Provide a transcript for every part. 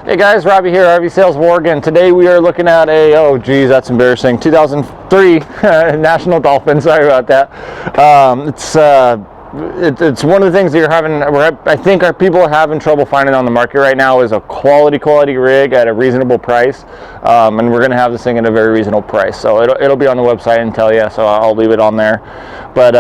Hey guys, Robbie here, RV Sales of Oregon. Today we are looking at a, oh geez, that's embarrassing, 2003 National Dolphin. Sorry about that. It's one of the things that I think our people are having trouble finding on the market right now is a quality rig at a reasonable price, and we're going to have this thing at a very reasonable price. So it'll be on the website and tell you, so I'll leave it on there. But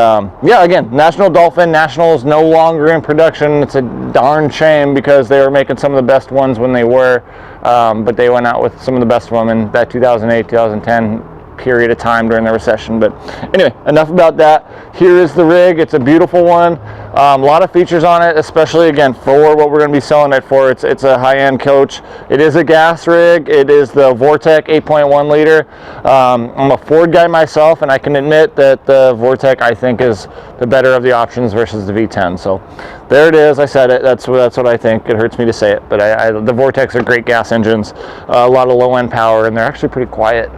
yeah, again, National Dolphin. National is no longer in production. It's a darn shame because they were making some of the best ones when they were, but they went out with some of the best of them in that 2008, 2010 period of time during the recession. But anyway, enough about that. Here is the rig. It's a beautiful one. A lot of features on it, especially again for what we're going to be selling it for. It's a high-end coach. It is a gas rig. It is the Vortec 8.1 liter. I'm a Ford guy myself, and I can admit that the Vortec I think is the better of the options versus the V10. So there it is. I said it. That's what I think. It hurts me to say it, but the Vortecs are great gas engines. A lot of low-end power, and they're actually pretty quiet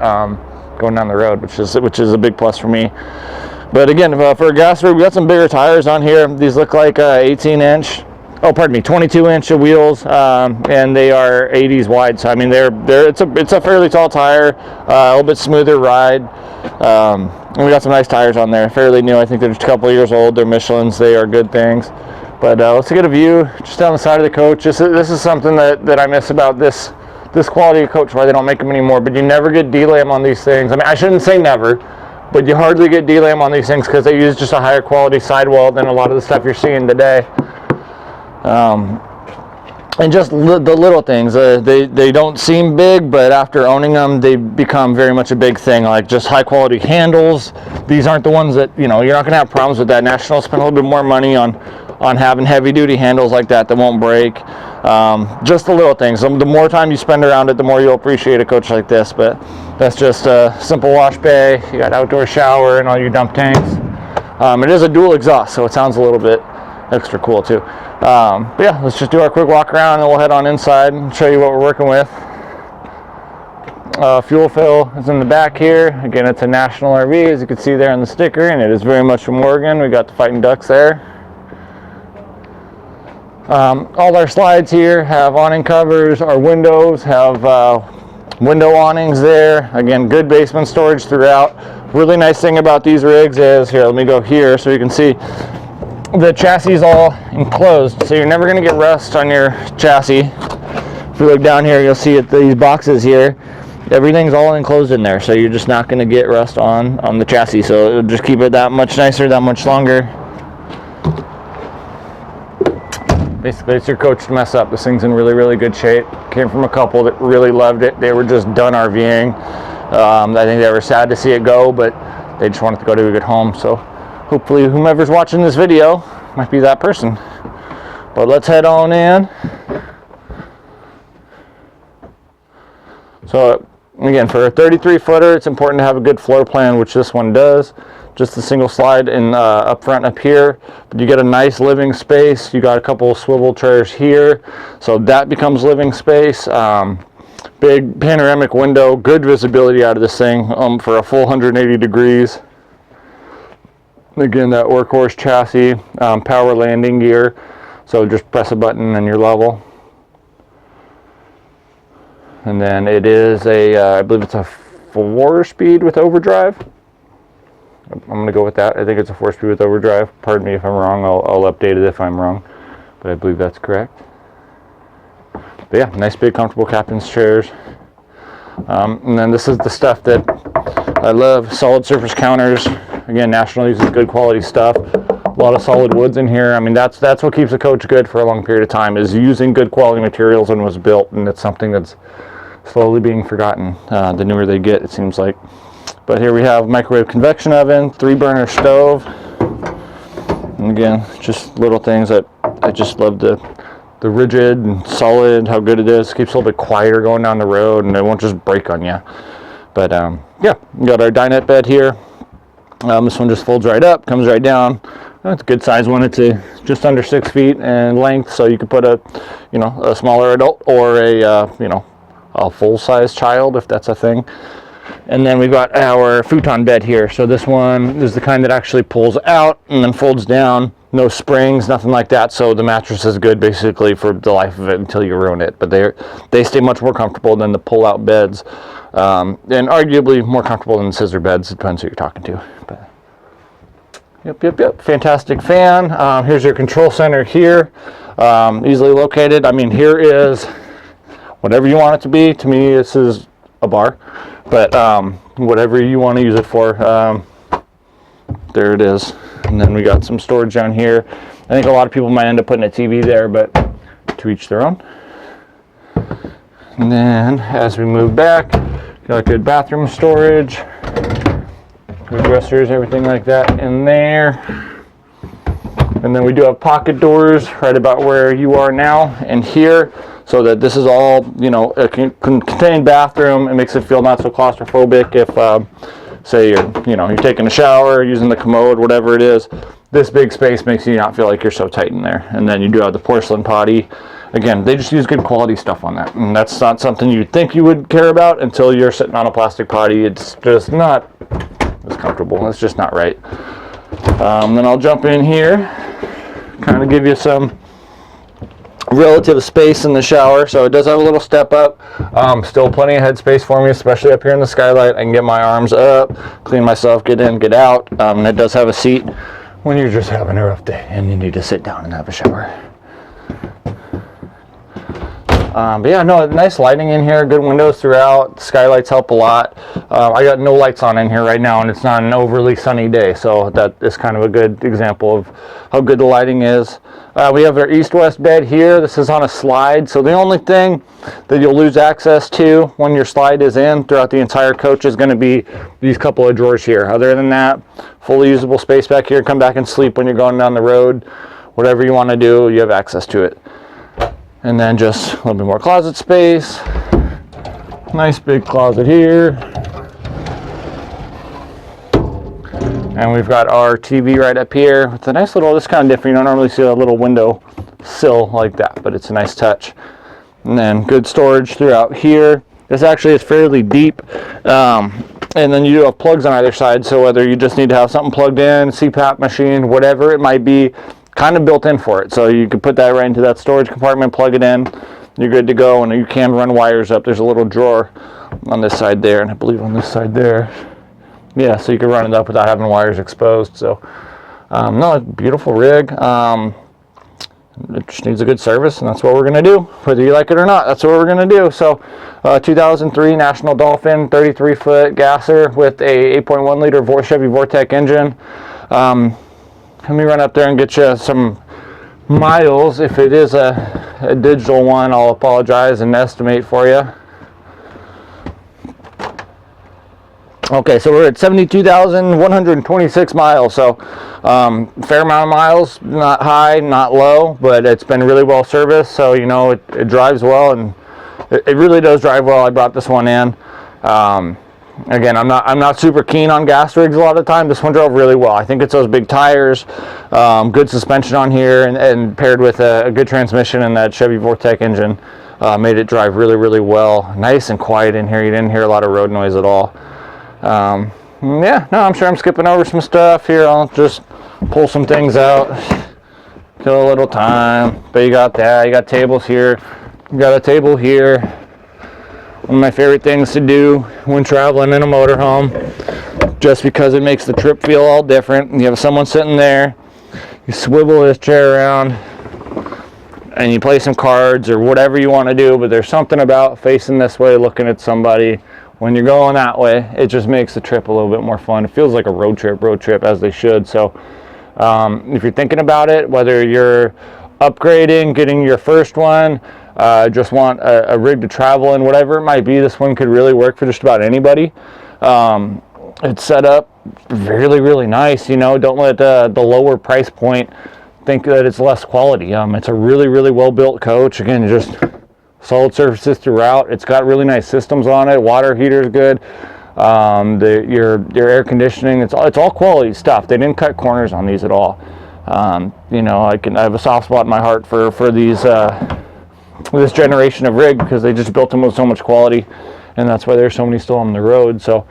going down the road, which is a big plus for me. But again, for a gas rig, we got some bigger tires on here. These look like 22-inch wheels, and they are 80s wide. So I mean, it's a fairly tall tire, a little bit smoother ride. And we got some nice tires on there, fairly new. I think they're just a couple of years old. They're Michelins. They are good things. But let's get a view just down the side of the coach. This is something that I miss about this quality of coach, why they don't make them anymore. But you never get D-lam on these things. I mean, I shouldn't say never, but you hardly get D-lam on these things because they use just a higher quality sidewall than a lot of the stuff you're seeing today. And just the little things, they don't seem big, but after owning them, they become very much a big thing. Like just high quality handles. These aren't the ones that, you're not going to have problems with that. National spent a little bit more money on having heavy duty handles like that won't break. Just the little things. The more time you spend around it, the more you'll appreciate a coach like this. But that's just a simple wash bay. You got outdoor shower and all your dump tanks. It is a dual exhaust, so it sounds a little bit extra cool too. But yeah, let's just do our quick walk around and we'll head on inside and show you what we're working with. Fuel fill is in the back here. Again, it's a National RV, as you can see there on the sticker, and it is very much from Oregon. We got the Fighting Ducks there. All our slides here have awning covers. Our windows have window awnings there. Again, good basement storage throughout. Really nice thing about these rigs is, here, let me go here so you can see, the chassis is all enclosed, so you're never going to get rust on your chassis. If you look down here, you'll see these boxes here. Everything's all enclosed in there, so you're just not going to get rust on the chassis. So it'll just keep it that much nicer, that much longer. Basically, it's your coach to mess up. This thing's in really, really good shape. Came from a couple that really loved it. They were just done RVing. I think they were sad to see it go, but they just wanted to go to a good home. So hopefully whomever's watching this video might be that person. But let's head on in. So again, for a 33 footer, it's important to have a good floor plan, which this one does. Just a single slide in up front up here, but you get a nice living space. You got a couple of swivel chairs here, so that becomes living space. Big panoramic window, good visibility out of this thing for a full 180 degrees. Again, that workhorse chassis, power landing gear, so just press a button and you're level. And then it is I believe it's a 4-speed with overdrive. I'm going to go with that. I think it's a 4-speed with overdrive. Pardon me if I'm wrong. I'll update it if I'm wrong, but I believe that's correct. But yeah, nice big comfortable captain's chairs. And then this is the stuff that I love. Solid surface counters. Again, National uses good quality stuff. A lot of solid woods in here. I mean, that's what keeps a coach good for a long period of time, is using good quality materials and was built, and it's something that's slowly being forgotten. The newer they get, it seems like. But here we have microwave convection oven, 3-burner stove. And again, just little things that I just love, the rigid and solid, how good it is. Keeps a little bit quieter going down the road, and it won't just break on you. But yeah, we got our dinette bed here. This one just folds right up, comes right down. It's a good size one. It's just under 6 feet in length, so you could put a smaller adult or a full-size child, if that's a thing. And then we've got our futon bed here. So this one is the kind that actually pulls out and then folds down. no springs, nothing like that. So the mattress is good basically for the life of it until you ruin it. But they stay much more comfortable than the pull-out beds, and arguably more comfortable than scissor beds. It depends who you're talking to. But yep. Fantastic fan. Here's your control center here, easily located. I mean, here is whatever you want it to be. To me, this is a bar, but whatever you want to use it for, there it is. And then we got some storage down here. I think a lot of people might end up putting a TV there, but to each their own. And then as we move back, got good bathroom storage, good dressers, everything like that in there. And then we do have pocket doors right about where you are now and here, so that this is all, you know, a contained bathroom. It makes it feel not so claustrophobic if say you're taking a shower, using the commode, whatever it is. This big space makes you not feel like you're so tight in there. And then you do have the porcelain potty. Again, they just use good quality stuff on that. And that's not something you'd think you would care about until you're sitting on a plastic potty. It's just not as comfortable. It's just not right. Then I'll jump in here, kind of give you some relative space in the shower. So it does have a little step up, still plenty of headspace for me, especially up here in the skylight. I can get my arms up, clean myself, get in, get out. And it does have a seat when you're just having a rough day and you need to sit down and have a shower. But yeah, no, nice lighting in here, good windows throughout. Skylights help a lot. I got no lights on in here right now, and it's not an overly sunny day, so that is kind of a good example of how good the lighting is. We have our east-west bed here. This is on a slide, so the only thing that you'll lose access to when your slide is in throughout the entire coach is going to be these couple of drawers here. Other than that, fully usable space back here. Come back and sleep when you're going down the road. Whatever you want to do, you have access to it. And then just a little bit more closet space. Nice big closet here. And we've got our TV right up here. It's a nice little, this kind of different. You don't normally see a little window sill like that, but it's a nice touch. And then good storage throughout here. This actually is fairly deep. And then you do have plugs on either side. So whether you just need to have something plugged in, CPAP machine, whatever it might be, kind of built in for it. So you can put that right into that storage compartment, plug it in, you're good to go, and you can run wires up. There's a little drawer on this side there, and I believe on this side there. Yeah, so you can run it up without having wires exposed. So, no, beautiful rig. It just needs a good service, and that's what we're going to do. Whether you like it or not, that's what we're going to do. So, 2003 National Dolphin 33-foot gasser with a 8.1 liter Chevy Vortec engine. Let me run up there and get you some miles. If it is a digital one, I'll apologize and estimate for you. Okay, so we're at 72,126 miles. So fair amount of miles, not high, not low, but it's been really well serviced. So, you know, it drives well, and it really does drive well. I brought this one in. Again, I'm not super keen on gas rigs a lot of the time. This one drove really well. I think it's those big tires, good suspension on here, and paired with a good transmission and that Chevy Vortec engine made it drive really, really well. Nice and quiet in here. You didn't hear a lot of road noise at all. Yeah, no, I'm sure I'm skipping over some stuff here. I'll just pull some things out, kill a little time. But you got that. You got tables here. You got a table here. One of my favorite things to do when traveling in a motorhome, just because it makes the trip feel all different. You have someone sitting there, you swivel this chair around, and you play some cards or whatever you want to do, but there's something about facing this way, looking at somebody. When you're going that way, it just makes the trip a little bit more fun. It feels like a road trip as they should. So if you're thinking about it, whether you're upgrading, getting your first one, just want a rig to travel in, whatever it might be, this one could really work for just about anybody. It's set up really, really nice. You know, don't let the lower price point think that it's less quality. It's a really, really well built coach. Again, just solid surfaces throughout. It's got really nice systems on it. Water heater's good. Your air conditioning, it's all quality stuff. They didn't cut corners on these at all. You know, I have a soft spot in my heart for these this generation of rig, because they just built them with so much quality, and that's why there's so many still on the road. So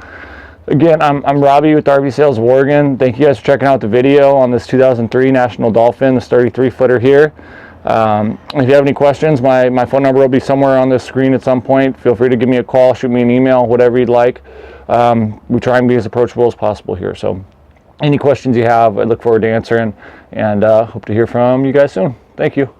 Again, I'm Robbie with RV Sales of Oregon. Thank you guys for checking out the video on this 2003 National Dolphin, this 33-footer here. If you have any questions, my phone number will be somewhere on the screen at some point. Feel free to give me a call, shoot me an email, whatever you'd like. We try and be as approachable as possible here. So any questions you have, I look forward to answering, and hope to hear from you guys soon. Thank you.